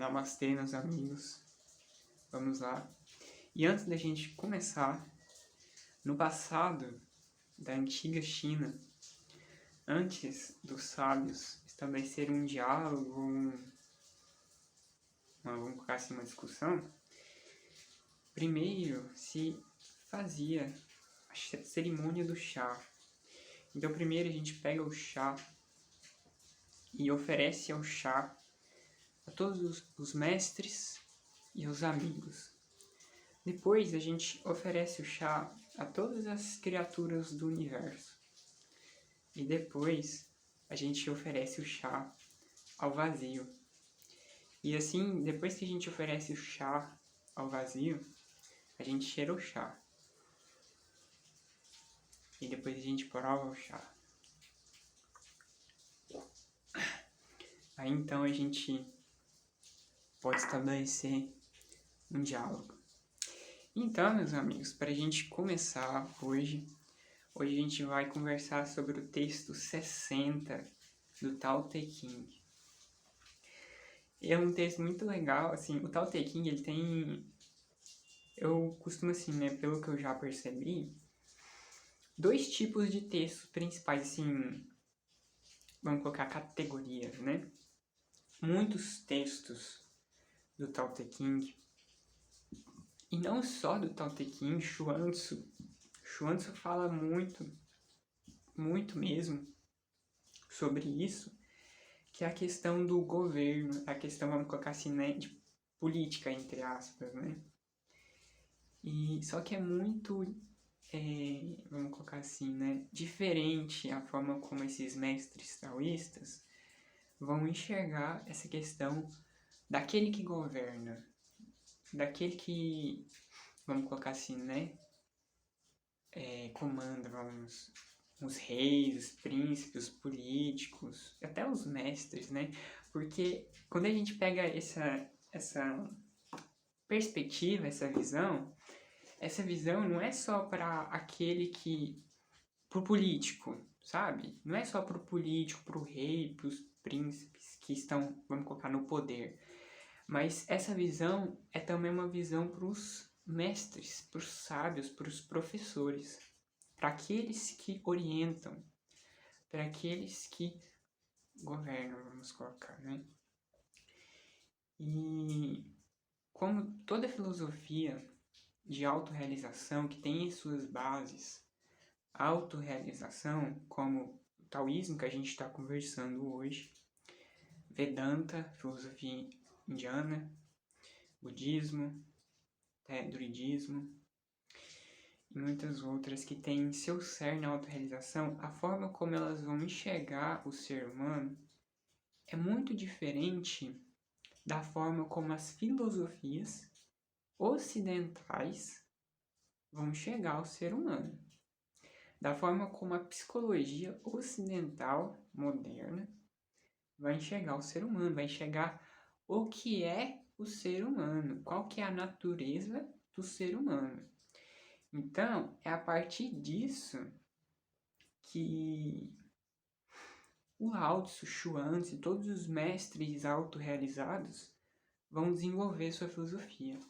Namastê, meus amigos. Vamos lá. E antes da gente começar, no passado da antiga China, antes dos sábios estabelecerem um diálogo, vamos colocar assim, uma discussão, primeiro se fazia a cerimônia do chá. Então primeiro a gente pega o chá e oferece ao chá a todos os mestres e aos amigos. Depois a gente oferece o chá a todas as criaturas do universo. E depois a gente oferece o chá ao vazio. E assim, depois que a gente oferece o chá ao vazio, a gente cheira o chá. E depois a gente prova o chá. Aí então a gente pode estabelecer um diálogo. Então, meus amigos, para a gente começar hoje a gente vai conversar sobre o texto 60 do Tao Te Ching. É um texto muito legal, assim, o Tao Te Ching, ele tem, eu costumo assim, né, pelo que eu já percebi, dois tipos de textos principais, assim, vamos colocar categorias, né? Muitos textos do Tao Te Ching, e não só do Tao Te Ching, Chuang-Tzu fala muito mesmo sobre isso, que é a questão do governo, a questão, vamos colocar assim, né, de política, entre aspas, né? E só que é muito, vamos colocar assim, né, diferente a forma como esses mestres taoístas vão enxergar essa questão daquele que governa, daquele que, vamos colocar assim, né, comanda, os reis, os príncipes, os políticos, até os mestres, né? Porque quando a gente pega essa perspectiva, essa visão não é só para aquele que, pro político, sabe? Não é só pro político, pro rei, pros príncipes que estão, vamos colocar, no poder. Mas essa visão é também uma visão para os mestres, para os sábios, para os professores, para aqueles que orientam, para aqueles que governam, vamos colocar, né? E como toda filosofia de autorrealização que tem em suas bases a autorrealização, como o taoísmo que a gente está conversando hoje, Vedanta, filosofia indiana, budismo, druidismo e muitas outras que têm seu cerne na autorrealização, a forma como elas vão enxergar o ser humano é muito diferente da forma como as filosofias ocidentais vão enxergar o ser humano. Da forma como a psicologia ocidental moderna vai enxergar o ser humano, vai enxergar o que é o ser humano, qual que é a natureza do ser humano. Então, é a partir disso que o Lao Tzu, Chuang-Tzu e todos os mestres autorrealizados vão desenvolver sua filosofia.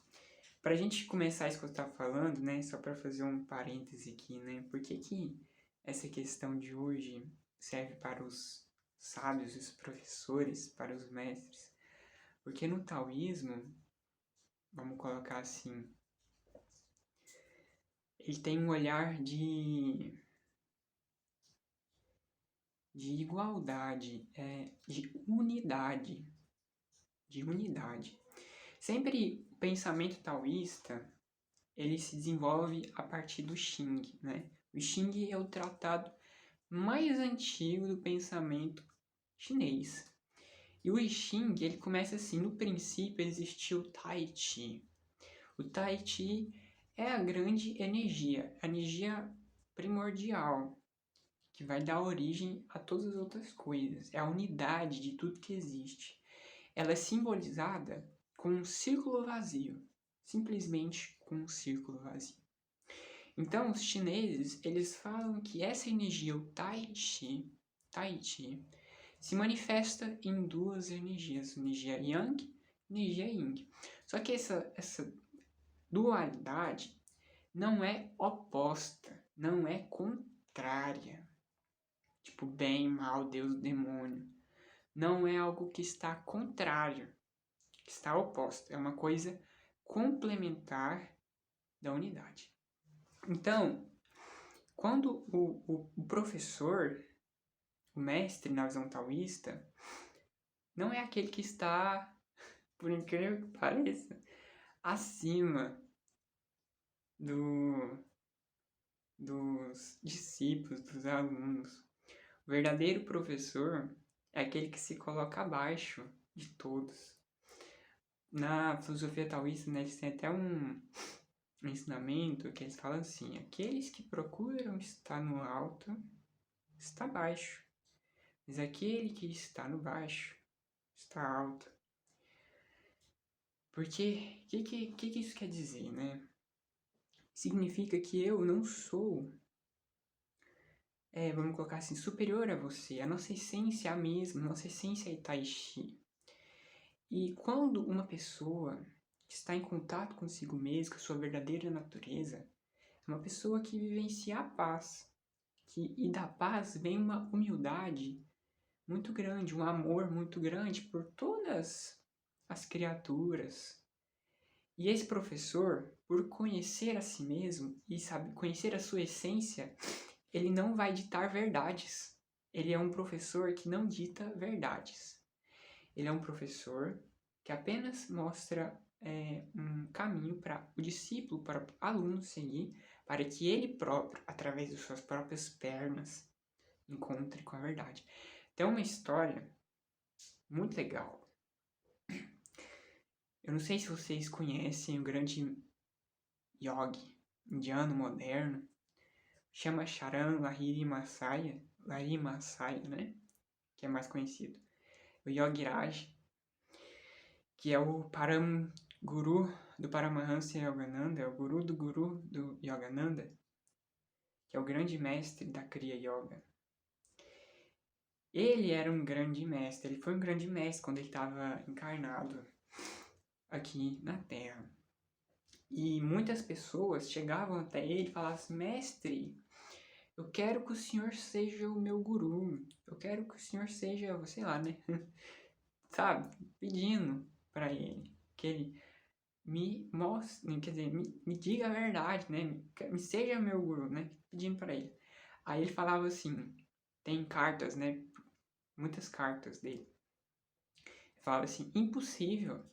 Para a gente começar isso que eu estava falando, né, só para fazer um parêntese aqui, né, por que essa questão de hoje serve para os sábios, os professores, para os mestres? Porque no taoísmo, vamos colocar assim, ele tem um olhar de igualdade, de unidade. Sempre o pensamento taoísta, ele se desenvolve a partir do Xing, né? O Xing é o tratado mais antigo do pensamento chinês. E o I Ching, ele começa assim, no princípio existia o Tai Chi. O Tai Chi é a grande energia, a energia primordial, que vai dar origem a todas as outras coisas. É a unidade de tudo que existe. Ela é simbolizada com um círculo vazio, simplesmente com um círculo vazio. Então, os chineses, eles falam que essa energia, o Tai Chi, se manifesta em duas energias, a energia Yang energia yin. Só que essa dualidade não é oposta, não é contrária. Tipo, bem, mal, Deus, demônio. Não é algo que está contrário, que está oposto. É uma coisa complementar da unidade. Então, quando o professor, o mestre na visão taoísta, não é aquele que está, por incrível que pareça, acima dos discípulos, dos alunos. O verdadeiro professor é aquele que se coloca abaixo de todos. Na filosofia taoísta, né, eles têm até um ensinamento que eles falam assim: aqueles que procuram estar no alto está baixo, mas aquele que está no baixo está alto. Porque o que isso quer dizer, né? Significa que eu não sou, vamos colocar assim, superior a você. A nossa essência é a mesma, a nossa essência é Tai Chi. E quando uma pessoa está em contato consigo mesma, com a sua verdadeira natureza, é uma pessoa que vivencia a paz. E da paz vem uma humildade muito grande, um amor muito grande por todas as criaturas. E esse professor, por conhecer a si mesmo e sabe conhecer a sua essência, ele não vai ditar verdades. Ele é um professor que não dita verdades. Ele é um professor que apenas mostra um caminho para o discípulo, para o aluno seguir, para que ele próprio, através de suas próprias pernas, encontre com a verdade. Tem uma história muito legal. Eu não sei se vocês conhecem o grande yogi indiano moderno, chama Charan Lahiri Masaya, né? Que é mais conhecido. O Yogi Raj, que é o Param Guru do Paramahansa Yogananda, é o guru do Yogananda, que é o grande mestre da Kriya Yoga. Ele era um grande mestre, ele foi um grande mestre quando ele estava encarnado aqui na Terra. E muitas pessoas chegavam até ele e falavam assim: mestre, eu quero que o senhor seja o meu guru, eu quero que o senhor seja, sei lá, né? Sabe? Pedindo para ele que ele me mostre, quer dizer, me diga a verdade, né? Me seja meu guru, né? Pedindo para ele. Aí ele falava assim, tem cartas, né? Muitas cartas dele. Ele falava assim: impossível,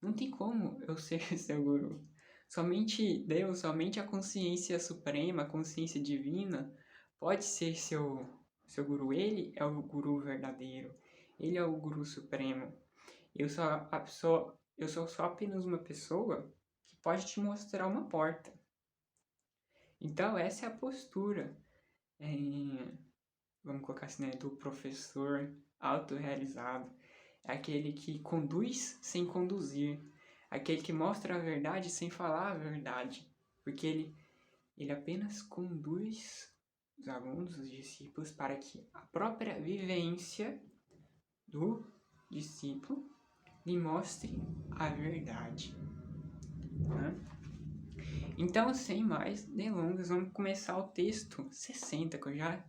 não tem como eu ser seu guru. Somente Deus, somente a consciência suprema, a consciência divina pode ser seu guru. Ele é o guru verdadeiro. Ele é o guru supremo. Eu sou só apenas uma pessoa que pode te mostrar uma porta. Então essa é a postura, vamos colocar assim, né, do professor autorrealizado. É aquele que conduz sem conduzir. Aquele que mostra a verdade sem falar a verdade. Porque ele apenas conduz os alunos, os discípulos, para que a própria vivência do discípulo lhe mostre a verdade. Né? Então, sem mais delongas, vamos começar o texto 60, que eu já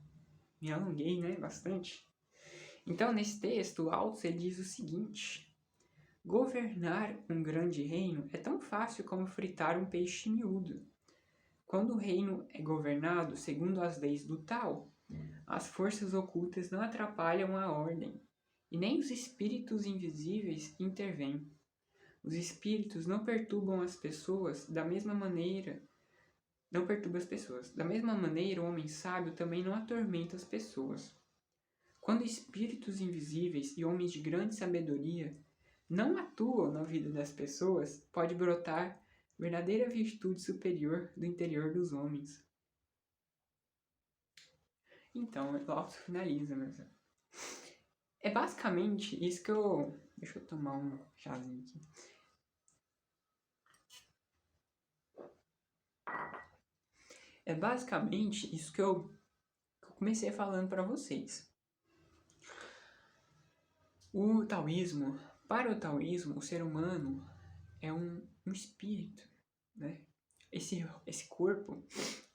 me alonguei, né, bastante. Então, nesse texto, o Lao Tse diz o seguinte: governar um grande reino é tão fácil como fritar um peixe miúdo. Quando o reino é governado segundo as leis do Tao, as forças ocultas não atrapalham a ordem, e nem os espíritos invisíveis intervêm. Os espíritos não perturbam as pessoas da mesma maneira. Não perturba as pessoas. Da mesma maneira, o homem sábio também não atormenta as pessoas. Quando espíritos invisíveis e homens de grande sabedoria não atuam na vida das pessoas, pode brotar verdadeira virtude superior do interior dos homens. Então, o Lao finaliza, mas é basicamente isso que eu... Deixa eu tomar um chazinho aqui. É basicamente isso que eu comecei falando para vocês. O taoísmo Para o taoísmo, o ser humano é um espírito, né? Esse corpo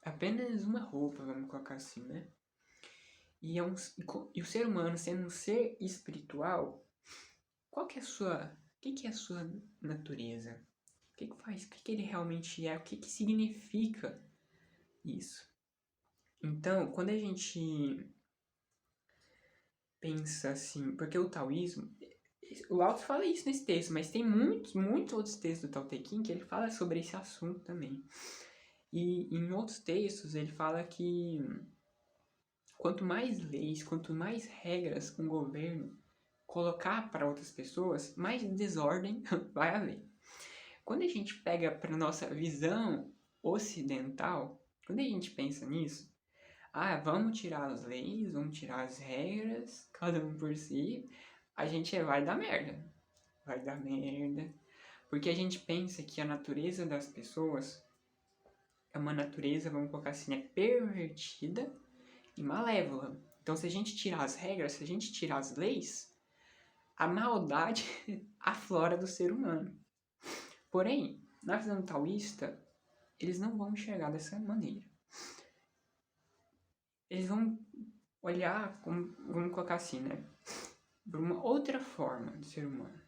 é apenas uma roupa, vamos colocar assim, né? E o ser humano, sendo um ser espiritual, qual que é a sua, o que é a sua natureza? O que faz? O que ele realmente é? O que significa isso? Então, quando a gente pensa assim, porque o taoísmo, o Lao Tzu fala isso nesse texto, mas tem muitos outros textos do Tao Te Ching que ele fala sobre esse assunto também. E em outros textos ele fala que quanto mais leis, quanto mais regras um governo colocar para outras pessoas, mais desordem vai haver. Quando a gente pega para nossa visão ocidental, quando a gente pensa nisso, vamos tirar as leis, vamos tirar as regras, cada um por si, a gente vai dar merda. Vai dar merda. Porque a gente pensa que a natureza das pessoas é uma natureza, vamos colocar assim, pervertida e malévola. Então, se a gente tirar as regras, se a gente tirar as leis, a maldade aflora do ser humano. Porém, na visão taoísta, eles não vão enxergar dessa maneira. Eles vão olhar, vamos colocar assim, né? Por uma outra forma do ser humano.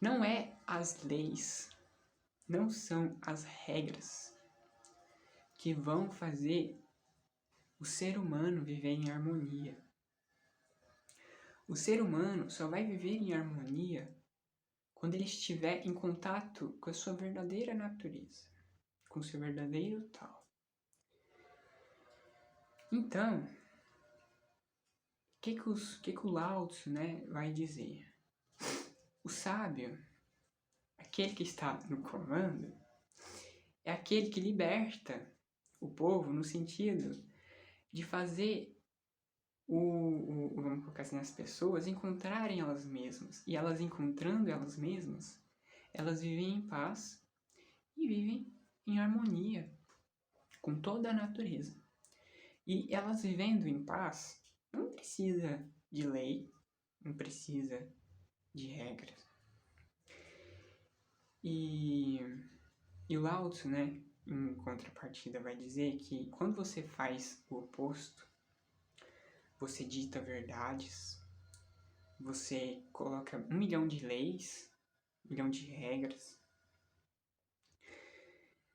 Não é as leis, não são as regras que vão fazer o ser humano viver em harmonia. O ser humano só vai viver em harmonia quando ele estiver em contato com a sua verdadeira natureza, com o seu verdadeiro tal. Então, o que o Lao Tzu, né, vai dizer? O sábio, aquele que está no comando, é aquele que liberta o povo no sentido de fazer vamos colocar assim, as pessoas encontrarem elas mesmas. E elas encontrando elas mesmas, elas vivem em paz e vivem em harmonia com toda a natureza. E elas vivendo em paz, não precisa de lei, não precisa de regras. E o Lao Tzu, né, em contrapartida, vai dizer que quando você faz o oposto, você dita verdades, você coloca 1 milhão de leis, 1 milhão de regras,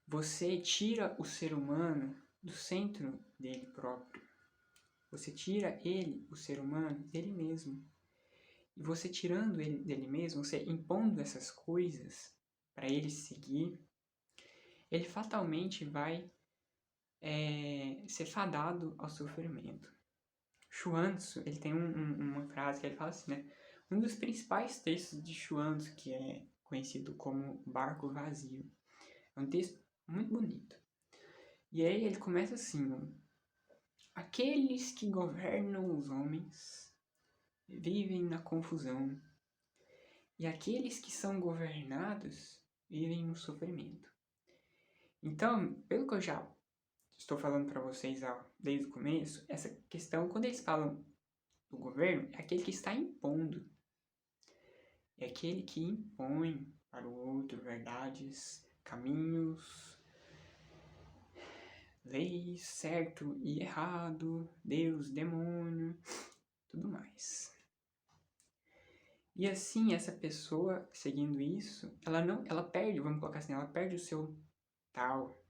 você tira o ser humano do centro dele próprio. Você tira ele, o ser humano, dele mesmo. E você tirando ele dele mesmo, você impondo essas coisas para ele seguir, ele fatalmente vai ser fadado ao sofrimento. Chuan-Tzu, ele tem uma frase que ele fala assim, né? Um dos principais textos de Chuan-Tzu, que é conhecido como Barco Vazio. É um texto muito bonito. E aí ele começa assim, aqueles que governam os homens vivem na confusão, e aqueles que são governados vivem no sofrimento. Então, pelo que eu já estou falando para vocês desde o começo, essa questão, quando eles falam do governo, é aquele que está impondo. É aquele que impõe para o outro verdades, caminhos, leis, certo e errado, Deus, demônio, tudo mais. E assim, essa pessoa seguindo isso, ela perde, vamos colocar assim, ela perde o seu tal.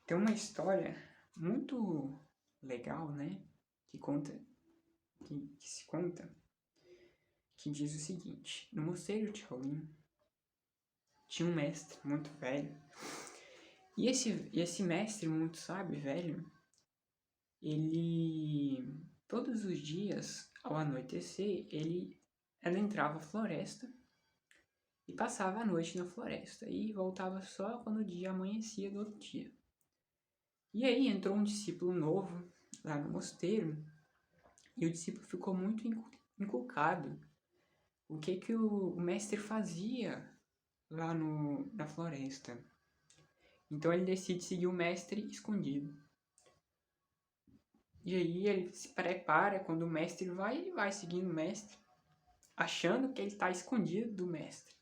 Tem uma história muito legal, né, que se conta, que diz o seguinte: no mosteiro de Shaolin tinha um mestre muito velho, e esse mestre muito sábio, velho, ele todos os dias, ao anoitecer, ele adentrava a floresta e passava a noite na floresta e voltava só quando o dia amanhecia do outro dia. E aí entrou um discípulo novo lá no mosteiro e o discípulo ficou muito inculcado o que o mestre fazia lá na floresta. Então ele decide seguir o mestre escondido. E aí ele se prepara, quando o mestre vai, ele vai seguindo o mestre. achando que ele está escondido do mestre.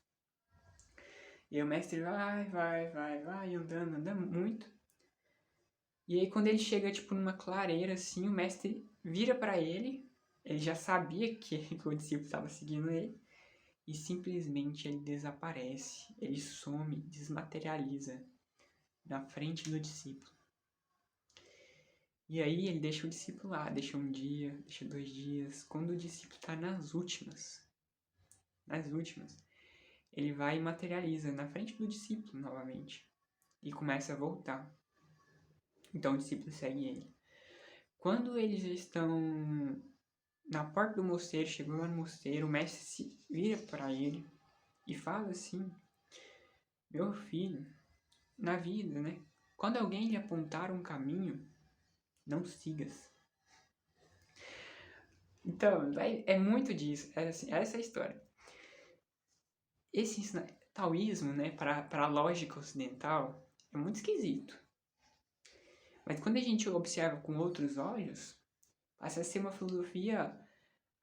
E aí o mestre vai, andando muito. E aí quando ele chega, tipo, numa clareira, assim, o mestre vira para ele já sabia que o discípulo estava seguindo ele, e simplesmente ele desaparece, ele some, desmaterializa na frente do discípulo. E aí ele deixa o discípulo lá, deixa um dia, deixa 2 dias. Quando o discípulo está nas últimas, ele vai e materializa na frente do discípulo novamente e começa a voltar. Então o discípulo segue ele. Quando eles estão na porta do mosteiro, chegou lá no mosteiro, o mestre se vira para ele e fala assim: meu filho, na vida, né? Quando alguém lhe apontar um caminho, não sigas. Então, é muito disso. Assim, essa é a história. Esse taoísmo, né, para a lógica ocidental, é muito esquisito. Mas quando a gente observa com outros olhos, passa a ser uma filosofia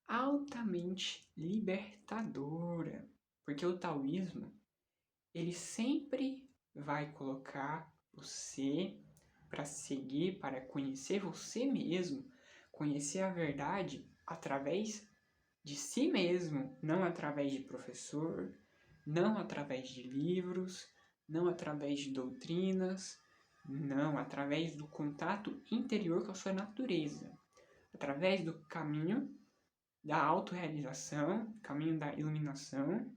altamente libertadora. Porque o taoísmo, ele sempre vai colocar você para seguir, para conhecer você mesmo, conhecer a verdade através de si mesmo, não através de professor, não através de livros, não através de doutrinas, não, através do contato interior com a sua natureza, através do caminho da autorrealização, caminho da iluminação,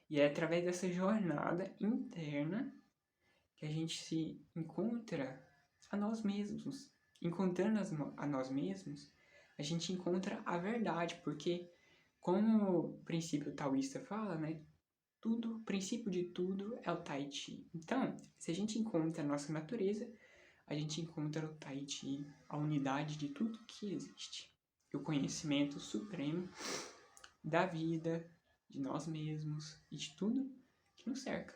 e é através dessa jornada interna que a gente se encontra a nós mesmos. Encontrando a nós mesmos, a gente encontra a verdade, porque como o princípio taoísta fala, né? O princípio de tudo é o Tai Chi. Então, se a gente encontra a nossa natureza, a gente encontra o Tai Chi, a unidade de tudo que existe. O conhecimento supremo da vida, de nós mesmos e de tudo que nos cerca.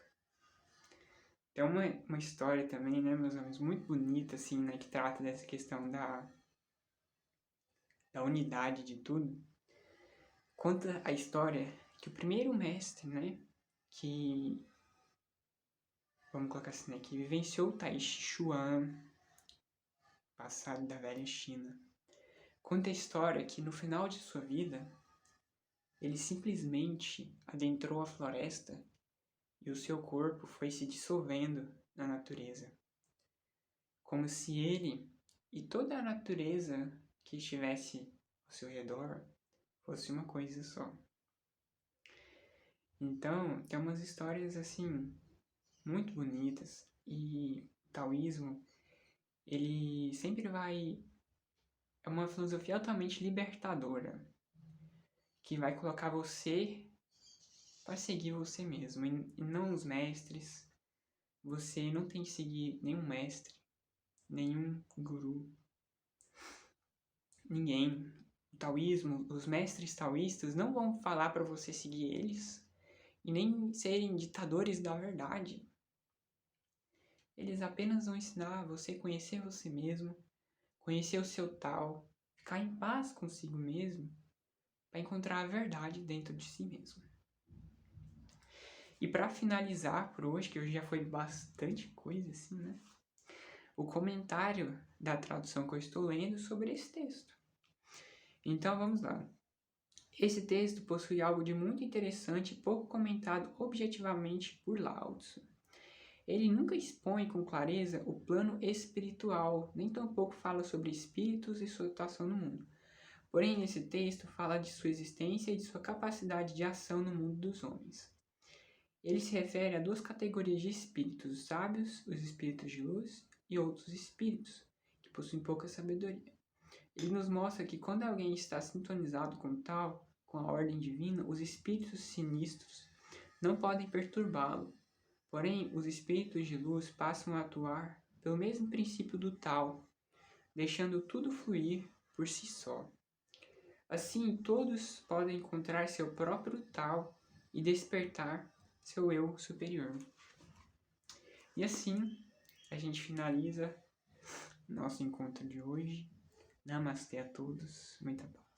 Tem uma história também, né, meus amigos, muito bonita, assim, né, que trata dessa questão da unidade de tudo. Conta a história que o primeiro mestre, né, que, vamos colocar assim, né, que vivenciou o Tai Chi Chuan, passado da velha China, conta a história que no final de sua vida, ele simplesmente adentrou a floresta e o seu corpo foi se dissolvendo na natureza. Como se ele e toda a natureza que estivesse ao seu redor fosse uma coisa só. Então, tem umas histórias assim muito bonitas, e o taoísmo, ele sempre é uma filosofia altamente libertadora, que vai colocar você para seguir você mesmo e não os mestres. Você não tem que seguir nenhum mestre, nenhum guru, ninguém. O taoísmo, os mestres taoístas não vão falar para você seguir eles e nem serem ditadores da verdade. Eles apenas vão ensinar você a conhecer você mesmo, conhecer o seu tal, ficar em paz consigo mesmo, para encontrar a verdade dentro de si mesmo. E para finalizar por hoje, que hoje já foi bastante coisa assim, né? O comentário da tradução que eu estou lendo sobre esse texto. Então vamos lá. Esse texto possui algo de muito interessante e pouco comentado objetivamente por Lao Tzu. Ele nunca expõe com clareza o plano espiritual, nem tampouco fala sobre espíritos e sua atuação no mundo. Porém, nesse texto fala de sua existência e de sua capacidade de ação no mundo dos homens. Ele se refere a 2 categorias de espíritos, os sábios, os espíritos de luz, e outros espíritos, que possuem pouca sabedoria. Ele nos mostra que quando alguém está sintonizado com a ordem divina, os espíritos sinistros não podem perturbá-lo. Porém, os espíritos de luz passam a atuar pelo mesmo princípio do tal, deixando tudo fluir por si só. Assim, todos podem encontrar seu próprio tal e despertar seu eu superior. E assim, a gente finaliza nosso encontro de hoje. Namastê a todos, muita paz.